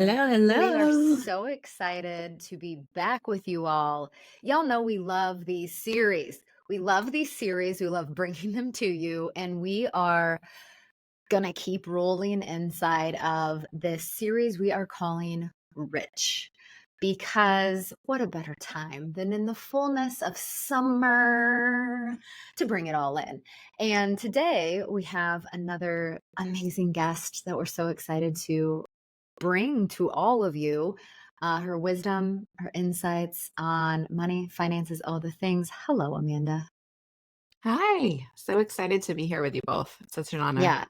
Hello, We are hello. so excited to be back with you all. Y'all know we love these series. We love these series. We love bringing them to you. And we are going to keep rolling inside of this series we are calling Rich. Because what a better time than in the fullness of summer to bring it all in. And today we have another amazing guest that we're so excited to bring to all of you her wisdom, her insights on money, finances, all the things. Hello, Amanda. Hi. So excited to be here with you both. It's such an honor. Yeah,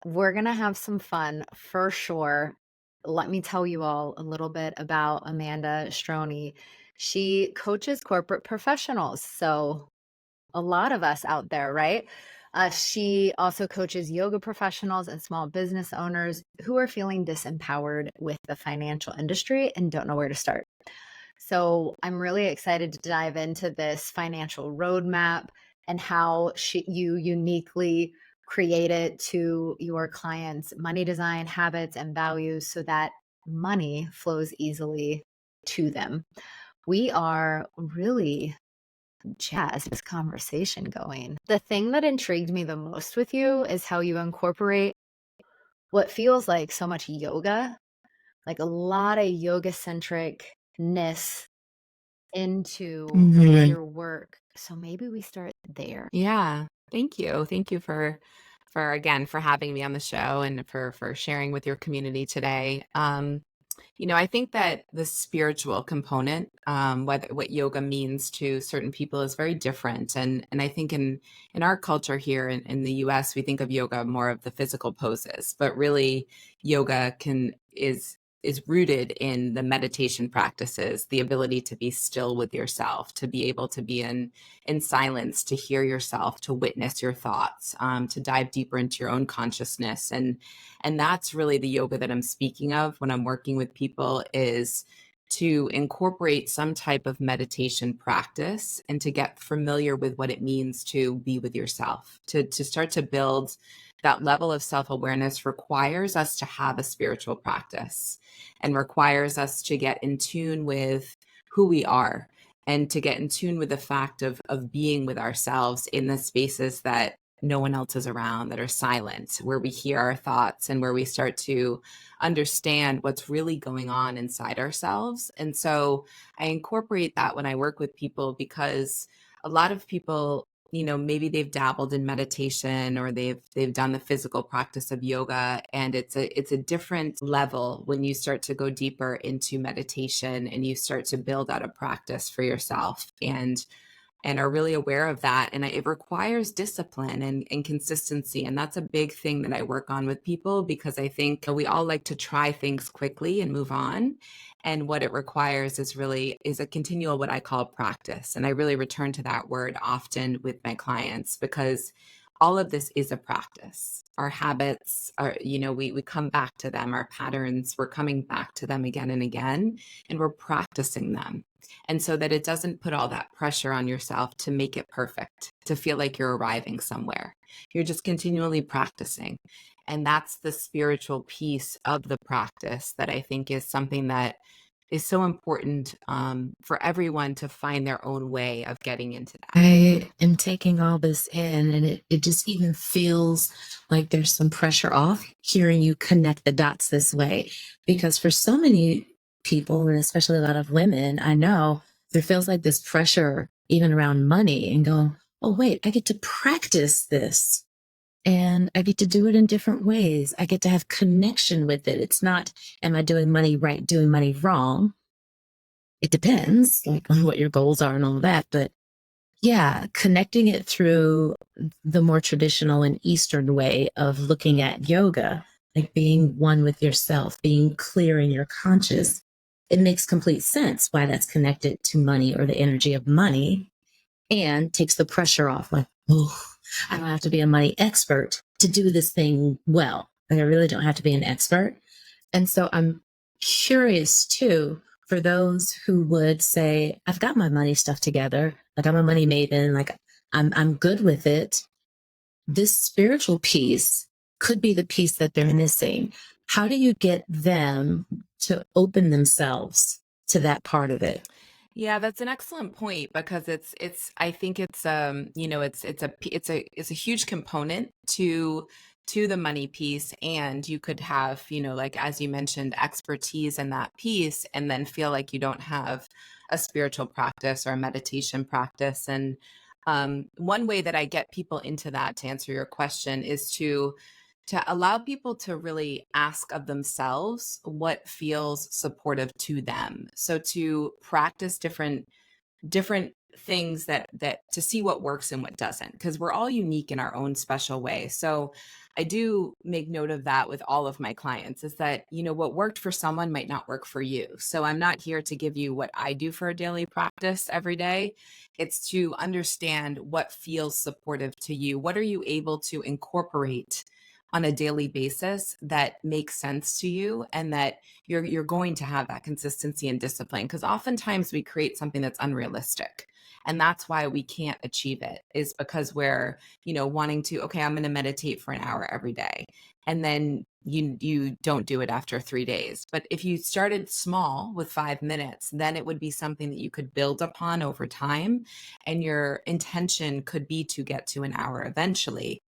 we're going to have some fun for sure. Let me tell you all a little bit about Amanda Strojny. She coaches corporate professionals. So, a lot of us out there, right? She also coaches yoga professionals and small business owners who are feeling disempowered with the financial industry and don't know where to start. So I'm really excited to dive into this financial roadmap and how you uniquely create it to your clients' money design habits and values so that money flows easily to them. We are really jazzed this conversation going. The thing that intrigued me the most with you is how you incorporate what feels like so much yoga, like a lot of yoga centricness into Mhm. your work. So maybe we start there. Yeah. Thank you. Thank you for again for having me on the show and for sharing with your community today. I think that the spiritual component, what yoga means to certain people is very different. And I think in our culture here in the US, we think of yoga more of the physical poses, but really yoga is rooted in the meditation practices, the ability to be still with yourself, to be able to be in silence, to hear yourself, to witness your thoughts, to dive deeper into your own consciousness. And that's really the yoga that I'm speaking of when I'm working with people is to incorporate some type of meditation practice and to get familiar with what it means to be with yourself. To start to build that level of self-awareness requires us to have a spiritual practice and requires us to get in tune with who we are and to get in tune with the fact of being with ourselves in the spaces that no one else is around, that are silent, where we hear our thoughts and where we start to understand what's really going on inside ourselves. And so I incorporate that when I work with people because a lot of people, maybe they've dabbled in meditation or they've done the physical practice of yoga, and it's a different level when you start to go deeper into meditation and you start to build out a practice for yourself and are really aware of that. And it requires discipline and consistency. And that's a big thing that I work on with people because I think we all like to try things quickly and move on. And what it requires is a continual, what I call practice. And I really return to that word often with my clients because all of this is a practice. Our habits are, we come back to them, our patterns, we're coming back to them again and again, and we're practicing them. And so that it doesn't put all that pressure on yourself to make it perfect, to feel like you're arriving somewhere. You're just continually practicing. And that's the spiritual piece of the practice that I think is something that is so important for everyone to find their own way of getting into that. I am taking all this in, and it just even feels like there's some pressure off hearing you connect the dots this way. Because for so many people, and especially a lot of women, I know there feels like this pressure even around money and going, oh, wait, I get to practice this and I get to do it in different ways. I get to have connection with it. It's not, am I doing money right, doing money wrong? It depends, like on what your goals are and all that. But yeah, connecting it through the more traditional and Eastern way of looking at yoga, like being one with yourself, being clear in your conscious, it makes complete sense why that's connected to money or the energy of money and takes the pressure off. Like, oh, I don't have to be a money expert to do this thing well. Like, I really don't have to be an expert. And so I'm curious too for those who would say, I've got my money stuff together. Like I'm a money maven, like I'm good with it. This spiritual piece could be the piece that they're missing. How do you get them to open themselves to that part of it. Yeah, that's an excellent point because I think it's it's a huge component to the money piece, and you could have, like as you mentioned, expertise in that piece and then feel like you don't have a spiritual practice or a meditation practice. And one way that I get people into that, to answer your question, is to allow people to really ask of themselves what feels supportive to them. So to practice different things that to see what works and what doesn't, because we're all unique in our own special way. So I do make note of that with all of my clients, is that what worked for someone might not work for you. So I'm not here to give you what I do for a daily practice every day. It's to understand what feels supportive to you. What are you able to incorporate on a daily basis that makes sense to you, and that you're going to have that consistency and discipline? Because oftentimes we create something that's unrealistic, and that's why we can't achieve it, is because we're wanting to, okay, I'm going to meditate for an hour every day, and then you don't do it after 3 days. But if you started small with 5 minutes, then it would be something that you could build upon over time, and your intention could be to get to an hour eventually.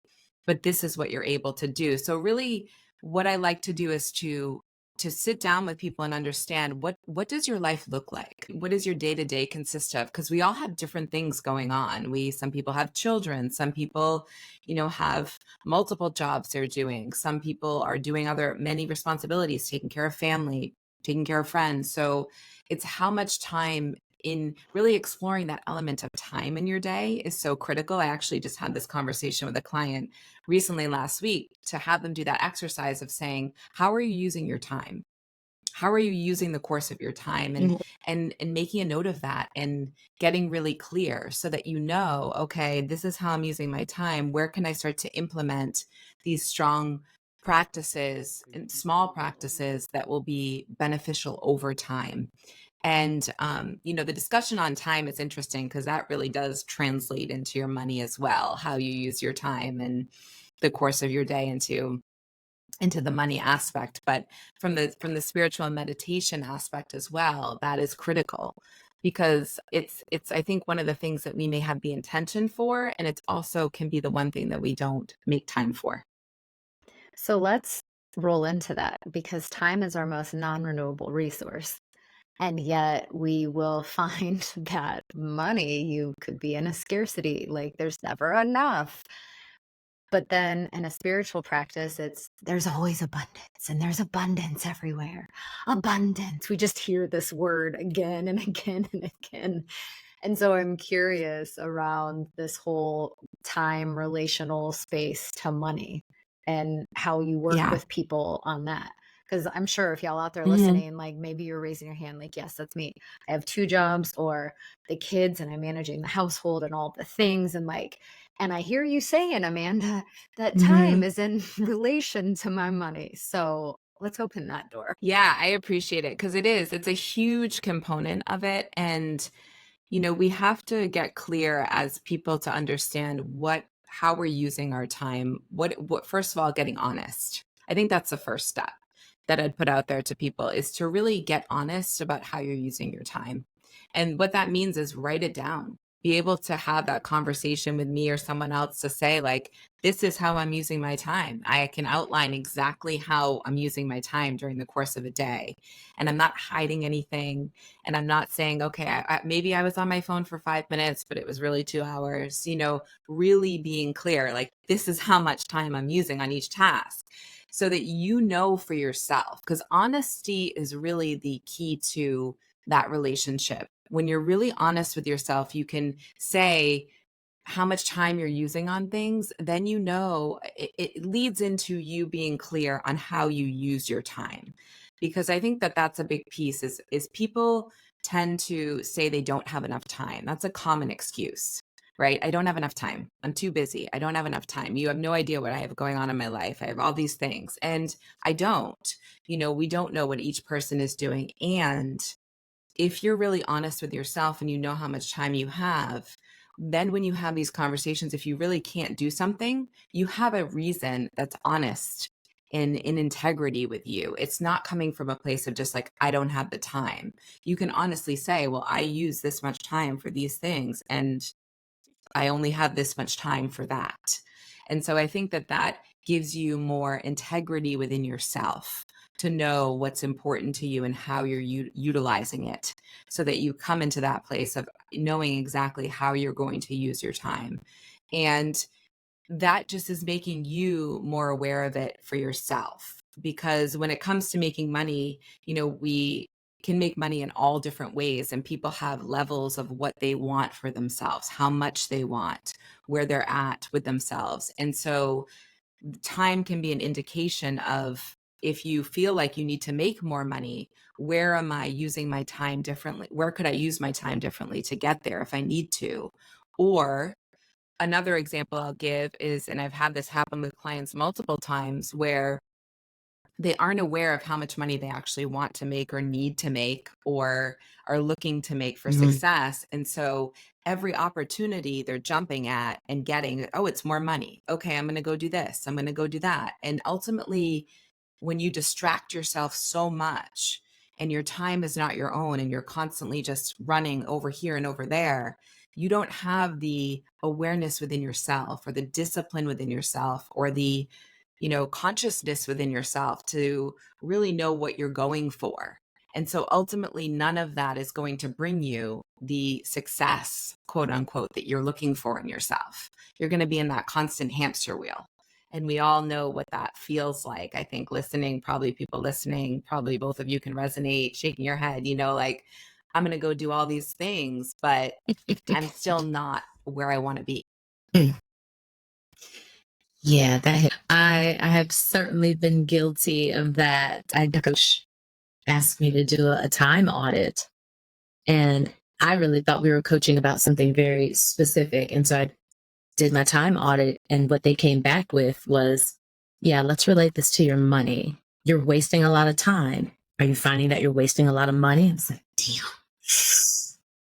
But this is what you're able to do. So really, what I like to do is to sit down with people and understand, what does your life look like? What does your day-to-day consist of? Because we all have different things going on. Some people have children, some people have multiple jobs they're doing, some people are doing many responsibilities, taking care of family, taking care of friends. So it's how much time, in really exploring that element of time in your day, is so critical. I actually just had this conversation with a client recently last week, to have them do that exercise of saying, how are you using your time? How are you using the course of your time? And Mhm. and making a note of that and getting really clear, so that okay, this is how I'm using my time. Where can I start to implement these strong practices and small practices that will be beneficial over time? And the discussion on time is interesting, because that really does translate into your money as well, how you use your time and the course of your day into the money aspect. But from the spiritual and meditation aspect as well, that is critical, because it's I think one of the things that we may have the intention for, and it's also can be the one thing that we don't make time for. So let's roll into that, because time is our most non-renewable resource. And yet we will find that money, you could be in a scarcity, like there's never enough. But then in a spiritual practice, there's always abundance, and there's abundance everywhere. Abundance. We just hear this word again and again and again. And so I'm curious around this whole time relational space to money, and how you work Yeah. with people on that. Because I'm sure if y'all out there Mhm. listening, like maybe you're raising your hand, like, yes, that's me. I have two jobs, or the kids, and I'm managing the household and all the things. And I hear you saying, Amanda, that time Mhm. is in relation to my money. So let's open that door. Yeah, I appreciate it, because it's a huge component of it. And we have to get clear as people to understand how we're using our time. What first of all, getting honest. I think that's the first step that I'd put out there to people, is to really get honest about how you're using your time. And what that means is write it down. Be able to have that conversation with me or someone else, to say, like, this is how I'm using my time. I can outline exactly how I'm using my time during the course of a day. And I'm not hiding anything. And I'm not saying, okay, maybe I was on my phone for 5 minutes, but it was really 2 hours. Really being clear, like, this is how much time I'm using on each task, so that for yourself. Because honesty is really the key to that relationship. When you're really honest with yourself, you can say how much time you're using on things. Then it leads into you being clear on how you use your time. Because I think that that's a big piece, is people tend to say they don't have enough time. That's a common excuse, right? I don't have enough time. I'm too busy. I don't have enough time. You have no idea what I have going on in my life. I have all these things, and I don't. We don't know what each person is doing. And if you're really honest with yourself and you know how much time you have, then when you have these conversations, if you really can't do something, you have a reason that's honest in integrity with you. It's not coming from a place of just like, I don't have the time. You can honestly say, well, I use this much time for these things, and I only have this much time for that. And so I think that that gives you more integrity within yourself to know what's important to you and how you're utilizing it, so that you come into that place of knowing exactly how you're going to use your time. And that just is making you more aware of it for yourself. Because when it comes to making money, we can make money in all different ways, and people have levels of what they want for themselves, how much they want, where they're at with themselves. And so time can be an indication of, if you feel like you need to make more money, where am I using my time differently? Where could I use my time differently to get there if I need to? Or another example I'll give is, and I've had this happen with clients multiple times, where they aren't aware of how much money they actually want to make or need to make or are looking to make for success. And so every opportunity they're jumping at and getting, oh, it's more money. Okay, I'm going to go do this. I'm going to go do that. And ultimately, when you distract yourself so much and your time is not your own and you're constantly just running over here and over there, you don't have the awareness within yourself or the discipline within yourself or the consciousness within yourself to really know what you're going for. And so ultimately, none of that is going to bring you the success, quote unquote, that you're looking for in yourself. You're going to be in that constant hamster wheel. And we all know what that feels like. I think people listening, probably both of you can resonate, shaking your head, like, I'm going to go do all these things, but I'm still not where I want to be. Yeah, I have certainly been guilty of that. A coach asked me to do a time audit, and I really thought we were coaching about something very specific. And so I did my time audit, and what they came back with was, yeah, let's relate this to your money. You're wasting a lot of time. Are you finding that you're wasting a lot of money? I was like, damn,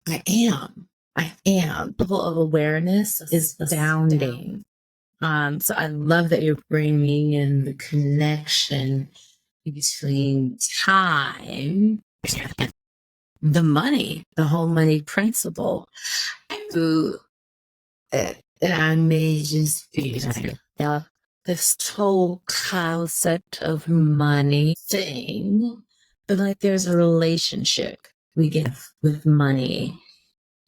I am. I am. The level of awareness is astounding. So I love that you're bringing in the connection between time, the money, the whole money principle. So, and I may just be this whole concept of money thing, but like there's a relationship we get with money.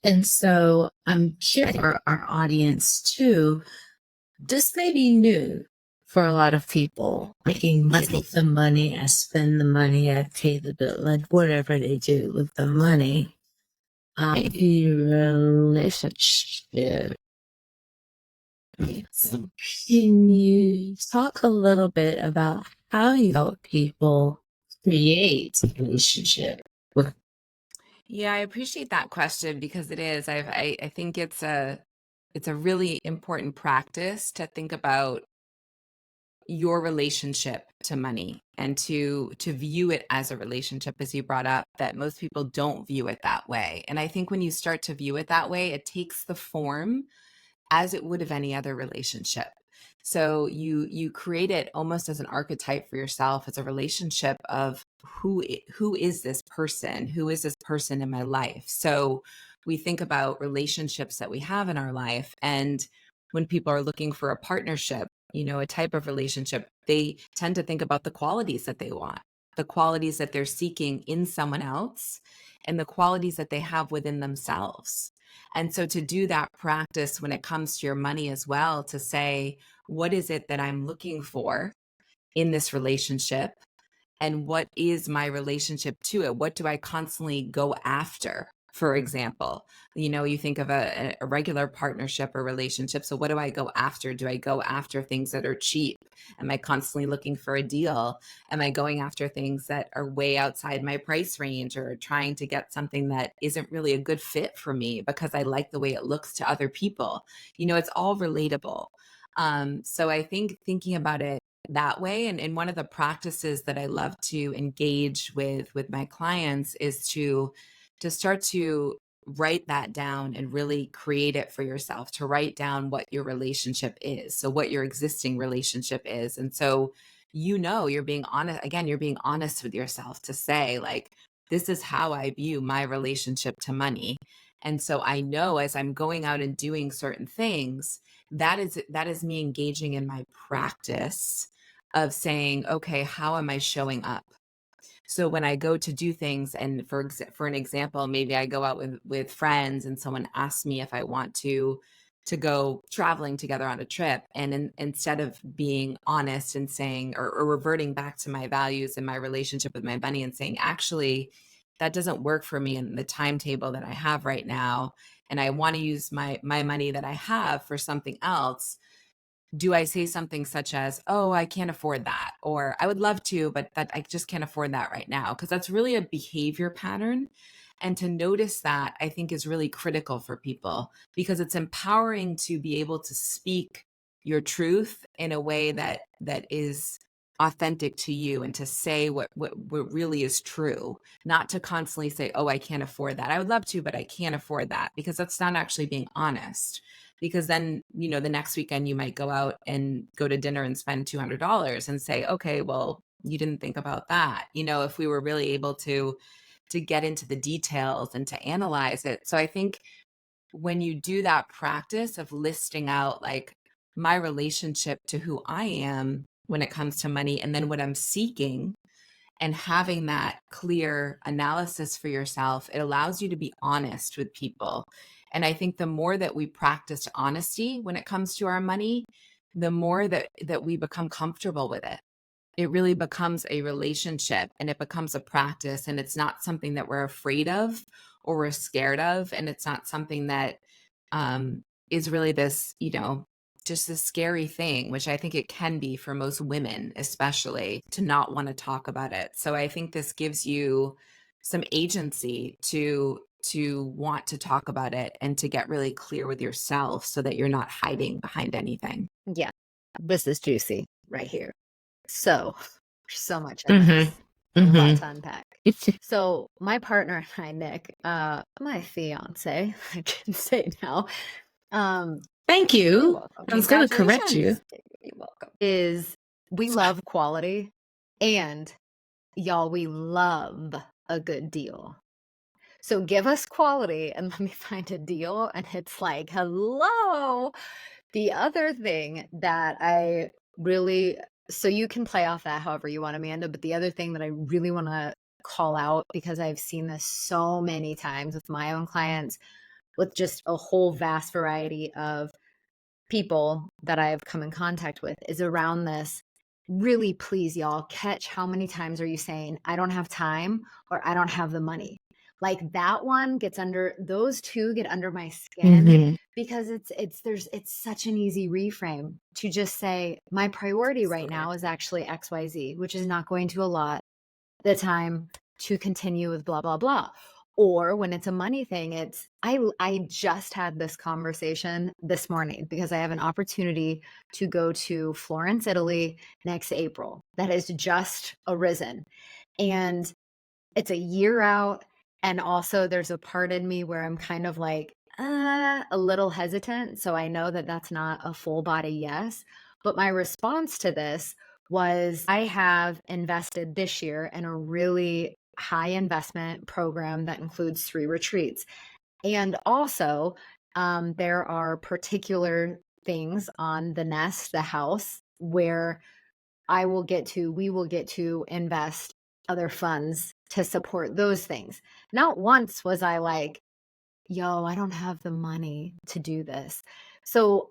And so I'm curious for our audience too. This may be new for a lot of people. Making the money, I spend the money, I pay the bill, like whatever they do with the money. Relationship. So can you talk a little bit about how you help people create a relationship with? Yeah, I appreciate that question, because it is. I think it's a really important practice to think about your relationship to money and to view it as a relationship, as you brought up, that most people don't view it that way. And I think when you start to view it that way, it takes the form as it would of any other relationship. So you create it almost as an archetype for yourself, as a relationship of who is this person? Who is this person in my life? So we think about relationships that we have in our life, and when people are looking for a partnership, a type of relationship, they tend to think about the qualities that they want, the qualities that they're seeking in someone else, and the qualities that they have within themselves. And so to do that practice when it comes to your money as well, to say, what is it that I'm looking for in this relationship? And what is my relationship to it? What do I constantly go after? For example, you think of a regular partnership or relationship. So what do I go after? Do I go after things that are cheap? Am I constantly looking for a deal? Am I going after things that are way outside my price range, or trying to get something that isn't really a good fit for me because I like the way it looks to other people? It's all relatable. So I think thinking about it that way, and one of the practices that I love to engage with my clients is to start to write that down and really create it for yourself, to write down what your relationship is, so what your existing relationship is. And so you're being honest. Again, you're being honest with yourself to say, like, this is how I view my relationship to money. And so I know as I'm going out and doing certain things, that is me engaging in my practice of saying, okay, how am I showing up? So when I go to do things, and for an example, maybe I go out with friends and someone asks me if I want to go traveling together on a trip, and instead of being honest and saying, or reverting back to my values and my relationship with my money and saying, actually, that doesn't work for me in the timetable that I have right now, and I want to use my money that I have for something else, do I say something such as, "Oh, I can't afford that," or "I would love to, but that I just can't afford that right now," because that's really a behavior pattern. And to notice that, I think, is really critical for people, because it's empowering to be able to speak your truth in a way that is authentic to you, and to say what really is true, not to constantly say, "Oh, I can't afford that. I would love to, but I can't afford that," because that's not actually being honest. Because then, the next weekend you might go out and go to dinner and spend $200 and say, okay, well, you didn't think about that. If we were really able to get into the details and to analyze it. So I think when you do that practice of listing out, like, my relationship to who I am when it comes to money, and then what I'm seeking, and having that clear analysis for yourself, it allows you to be honest with people. And I think the more that we practice honesty when it comes to our money, the more that we become comfortable with it. It really becomes a relationship, and it becomes a practice, and it's not something that we're afraid of or we're scared of. And it's not something that is really this, just this scary thing, which I think it can be for most women, especially, to not want to talk about it. So I think this gives you some agency to want to talk about it and to get really clear with yourself, so that you're not hiding behind anything. Yeah, this is juicy right here. So, so much in Mm-hmm. this. A lot to unpack. Mm-hmm. So my partner and I, Nick, my fiance, I can say now, Thank you're you. welcome. I was going to correct you. Congratulations. You're welcome. Is we love quality, and y'all, we love a good deal. So give us quality and let me find a deal. And it's like, hello. The other thing that I really, so you can play off that however you want, Amanda, but the other thing that I really want to call out, because I've seen this so many times with my own clients, with just a whole vast variety of people that I've come in contact with, is around this. Really, please, y'all, catch how many times are you saying, I don't have time, or I don't have the money? Like, that one gets under, those two get under my skin, Mm-hmm. because it's such an easy reframe to just say, my priority right now is actually XYZ, which is not going to allot the time to continue with blah, blah, blah. Or when it's a money thing, it's, I just had this conversation this morning because I have an opportunity to go to Florence, Italy next April. That has just arisen. And it's a year out. And also there's a part in me where I'm kind of like, a little hesitant. So I know that that's not a full body yes. But my response to this was, I have invested this year in a really high investment program that includes 3 retreats. And also, there are particular things on the nest, the house, where we will get to invest other funds to support those things. Not once was I like, yo, I don't have the money to do this. So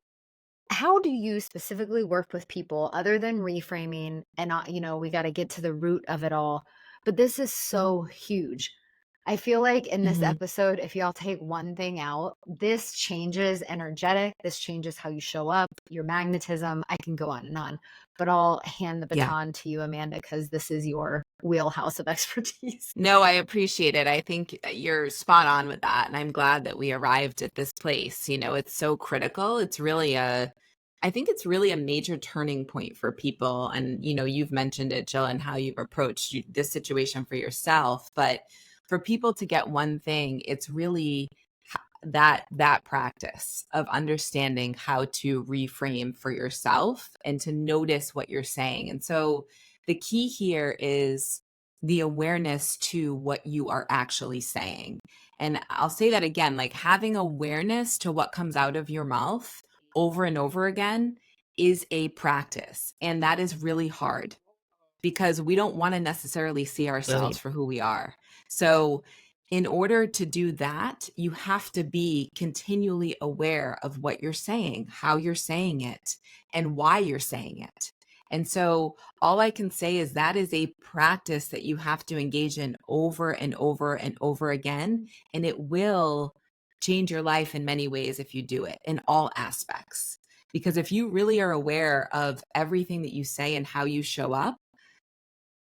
how do you specifically work with people other than reframing? And we got to get to the root of it all, but this is so huge. I feel like in this Mm-hmm. episode, if y'all take one thing out, this changes energetic, this changes how you show up, your magnetism. I can go on, but I'll hand the Yeah. baton to you, Amanda, because this is your wheelhouse of expertise. No, I appreciate it. I think you're spot on with that. And I'm glad that we arrived at this place. It's so critical. I think it's really a major turning point for people. And, you've mentioned it, Jill, and how you've approached this situation for yourself. But for people to get one thing, it's really that practice of understanding how to reframe for yourself and to notice what you're saying. And so the key here is the awareness to what you are actually saying. And I'll say that again, like having awareness to what comes out of your mouth over and over again is a practice. And that is really hard because we don't want to necessarily see ourselves Really. for who we are. So in order to do that, you have to be continually aware of what you're saying, how you're saying it, and why you're saying it. And so all I can say is that is a practice that you have to engage in over and over and over again. And it will change your life in many ways if you do it in all aspects. Because if you really are aware of everything that you say and how you show up,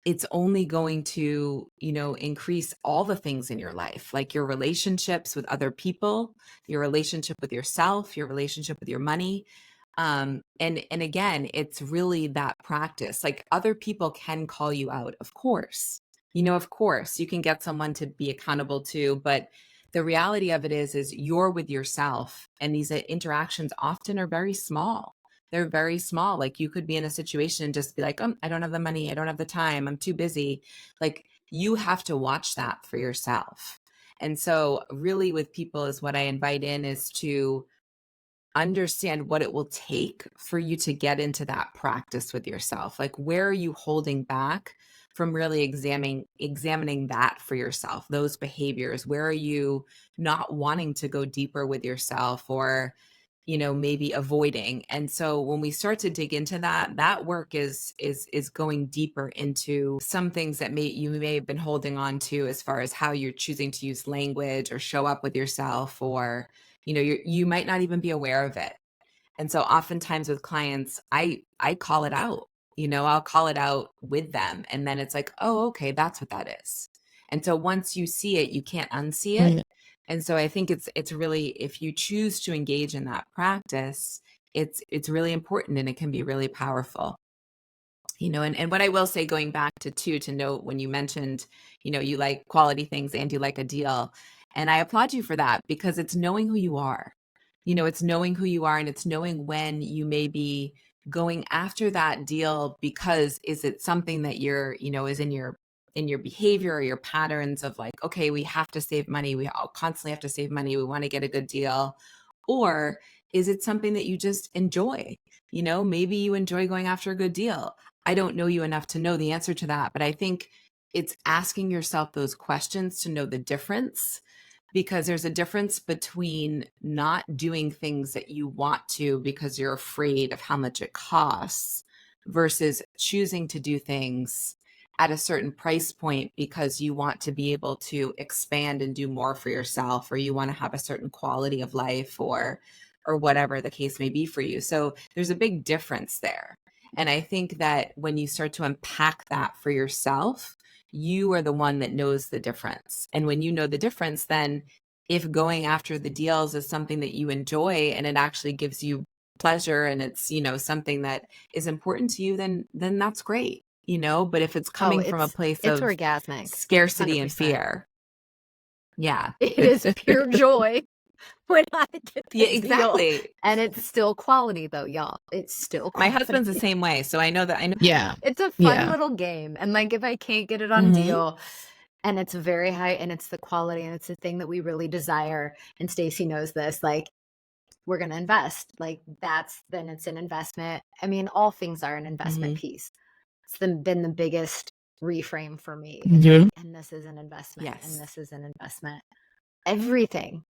it's only going to, increase all the things in your life, like your relationships with other people, your relationship with yourself, your relationship with your money. And again, it's really that practice. Like other people can call you out, of course. Of course, you can get someone to be accountable to, but the reality of it is you're with yourself, and these interactions often are very small. They're very small. Like you could be in a situation and just be like, I don't have the money. I don't have the time. I'm too busy. Like you have to watch that for yourself. And so really with people is what I invite in is to understand what it will take for you to get into that practice with yourself. Like where are you holding back from really examining that for yourself, those behaviors? Where are you not wanting to go deeper with yourself, or maybe avoiding? And so when we start to dig into that work is going deeper into some things that you may have been holding on to, as far as how you're choosing to use language or show up with yourself, or you might not even be aware of it. And so oftentimes with clients, I call it out. I'll call it out with them, and then it's like, oh, okay, that's what that is. And so once you see it, you can't unsee it. Right. And so I think it's really, if you choose to engage in that practice, it's really important, and it can be really powerful. And what I will say, going back to note, when you mentioned, you like quality things and you like a deal, and I applaud you for that, because it's knowing who you are. It's knowing who you are, and it's knowing when you may be going after that deal, because is it something that is in your behavior or your patterns of like, okay, we have to save money. We all constantly have to save money. We want to get a good deal. Or is it something that you just enjoy? Maybe you enjoy going after a good deal. I don't know you enough to know the answer to that, but I think it's asking yourself those questions to know the difference, because there's a difference between not doing things that you want to because you're afraid of how much it costs, versus choosing to do things at a certain price point because you want to be able to expand and do more for yourself, or you want to have a certain quality of life, or whatever the case may be for you. So there's a big difference there. And I think that when you start to unpack that for yourself, you are the one that knows the difference. And when you know the difference, then if going after the deals is something that you enjoy and it actually gives you pleasure, and it's, something that is important to you, then that's great, but if it's Oh, coming from a place it's of orgasmic. scarcity and 100%. fear, yeah. It is pure joy when I get the Yeah, deal. exactly. And it's still quality though, y'all. It's still My quality. husband's the same way. So I know. Yeah. It's a fun Yeah. little game. And like if I can't get it on Mhm. deal and it's very high and it's the quality and it's the thing that we really desire, and Stacey knows this, like we're gonna invest. Like then it's an investment. I mean, all things are an investment piece. It's been the biggest reframe for me. It's Mhm. like, and this is an investment, and Yes. this is an investment. Everything.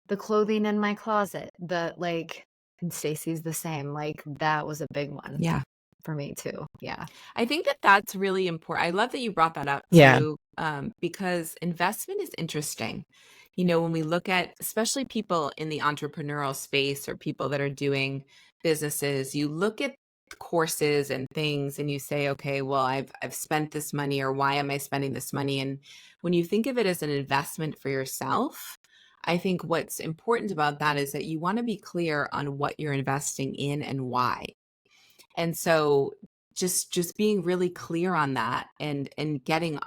The clothing in my closet, and Stacey's the same. Like that was a big one Yeah. for me too. Yeah. I think that that's really important. I love that you brought that up Yeah. too, because investment is interesting. When we look at, especially people in the entrepreneurial space or people that are doing businesses, you look at courses and things and you say, okay, well, I've spent this money, or why am I spending this money? And when you think of it as an investment for yourself, I think what's important about that is that you want to be clear on what you're investing in and why. And so just being really clear on that, and getting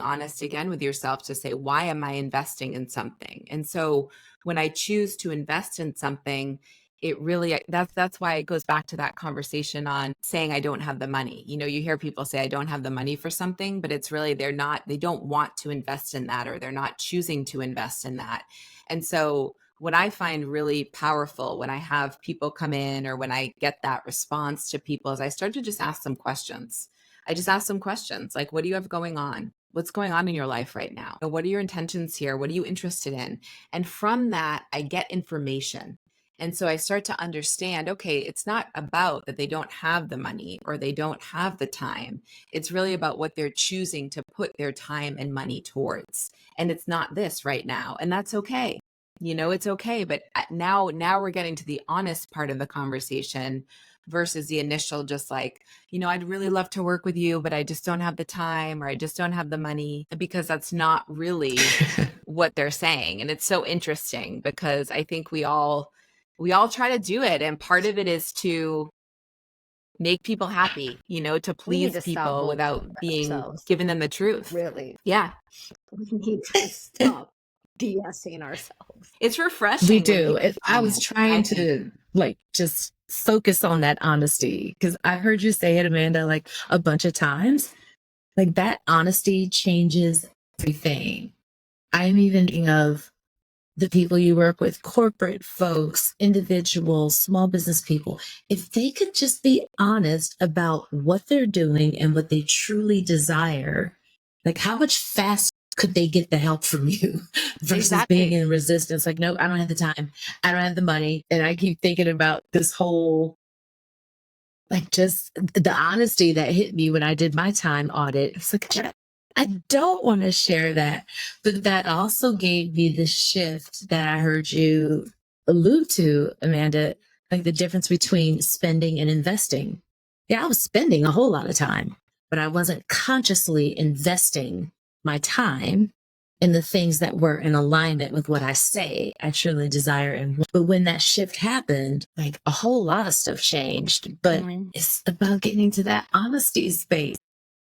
honest again with yourself to say, why am I investing in something? And so when I choose to invest in something, it really, that's why it goes back to that conversation on saying I don't have the money. You know, you hear people say I don't have the money for something, but it's really they don't want to invest in that, or they're not choosing to invest in that. And so what I find really powerful when I have people come in, or when I get that response to people, is I start to just ask them questions. I just ask them questions like, what do you have going on? What's going on in your life right now? What are your intentions here? What are you interested in? And from that, I get information. And so I start to understand, okay, it's not about that they don't have the money or they don't have the time. It's really about what they're choosing to put their time and money towards. And it's not this right now. And that's okay. You know, it's okay. But now we're getting to the honest part of the conversation versus the initial, just like, you know, I'd really love to work with you, but I just don't have the time, or I just don't have the money, because that's not really what they're saying. And it's so interesting because I think we all try to do it. And part of it is to make people happy, you know, to We need please to stop people without bullshitting being ourselves. giving them the truth. Really. Yeah. We need to stop BSing ourselves. It's We refreshing when do. people I was comment, trying I think. to like just focus on that honesty because I heard you say it, Amanda, like a bunch of times. Like that honesty changes everything. I'm even thinking of the people you work with, corporate folks, individuals, small business people. If they could just be honest about what they're doing and what they truly desire, like how much faster could they get the help from you versus being Exactly. in resistance? Like, no, I don't have the time. I don't have the money. And I keep thinking about this whole, like, just the honesty that hit me when I did my time audit. It's like, I don't want to share that. But that also gave me the shift that I heard you allude to, Amanda, like the difference between spending and investing. Yeah, I was spending a whole lot of time, but I wasn't consciously investing my time in the things that were in alignment with what I say I truly desire and want. But when that shift happened, like a whole lot of stuff changed. But it's about getting to that honesty space.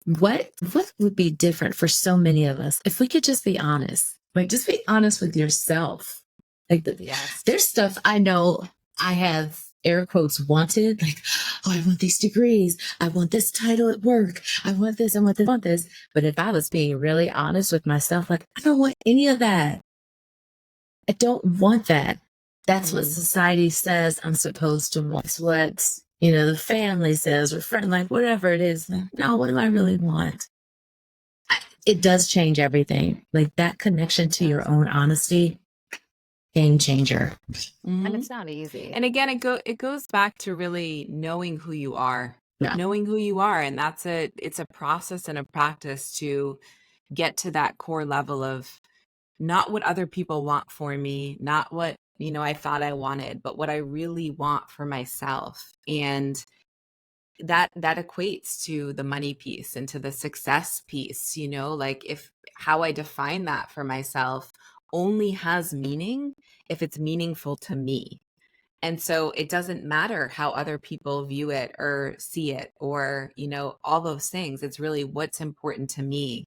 What would be different for so many of us if we could just be honest? Like just be honest with yourself. Like Yes. there's stuff I know I have air quotes wanted, like, oh, I want these degrees. I want this title at work. I want this. I want this. I want this. But if I was being really honest with myself, like, I don't want any of that. I don't want that. That's what society says I'm supposed to want. It's what, you know, the family says or friend, like whatever it is. No, what do I really want? It does change everything. Like that connection to your own honesty, game changer. And it's not easy. And again, it goes back to really knowing who you are. Yeah. Knowing who you are. And it's a process and a practice to get to that core level of not what other people want for me, not what, you know, I thought I wanted, but what I really want for myself. And that equates to the money piece and to the success piece, you know, like if how I define that for myself only has meaning if it's meaningful to me. And so it doesn't matter how other people view it or see it, or, you know, all those things. It's really what's important to me.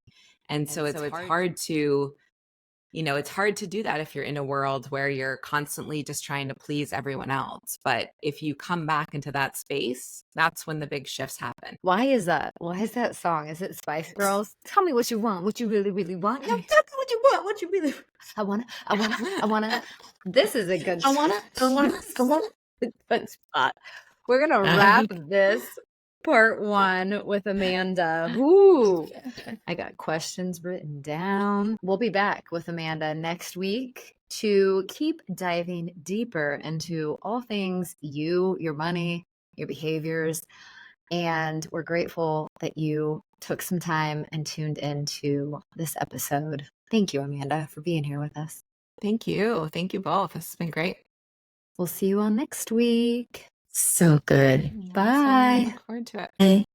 And so it's hard to, you know, it's hard to do that if you're in a world where you're constantly just trying to please everyone else. But if you come back into that space, that's when the big shifts happen. Why is that? Why is that song? Is it Spice Girls? Tell me what you want, what you really, really want. No, tell me what you want, what you really. I wanna. This is a good. I wanna. Good spot. We're gonna wrap this part one with Amanda. Ooh, I got questions written down. We'll be back with Amanda next week to keep diving deeper into all things you, your money, your behaviors. And we're grateful that you took some time and tuned into this episode. Thank you, Amanda, for being here with us. Thank you. Thank you both. This has been great. We'll see you all next week. So good. Bye. Look forward to it. Hey.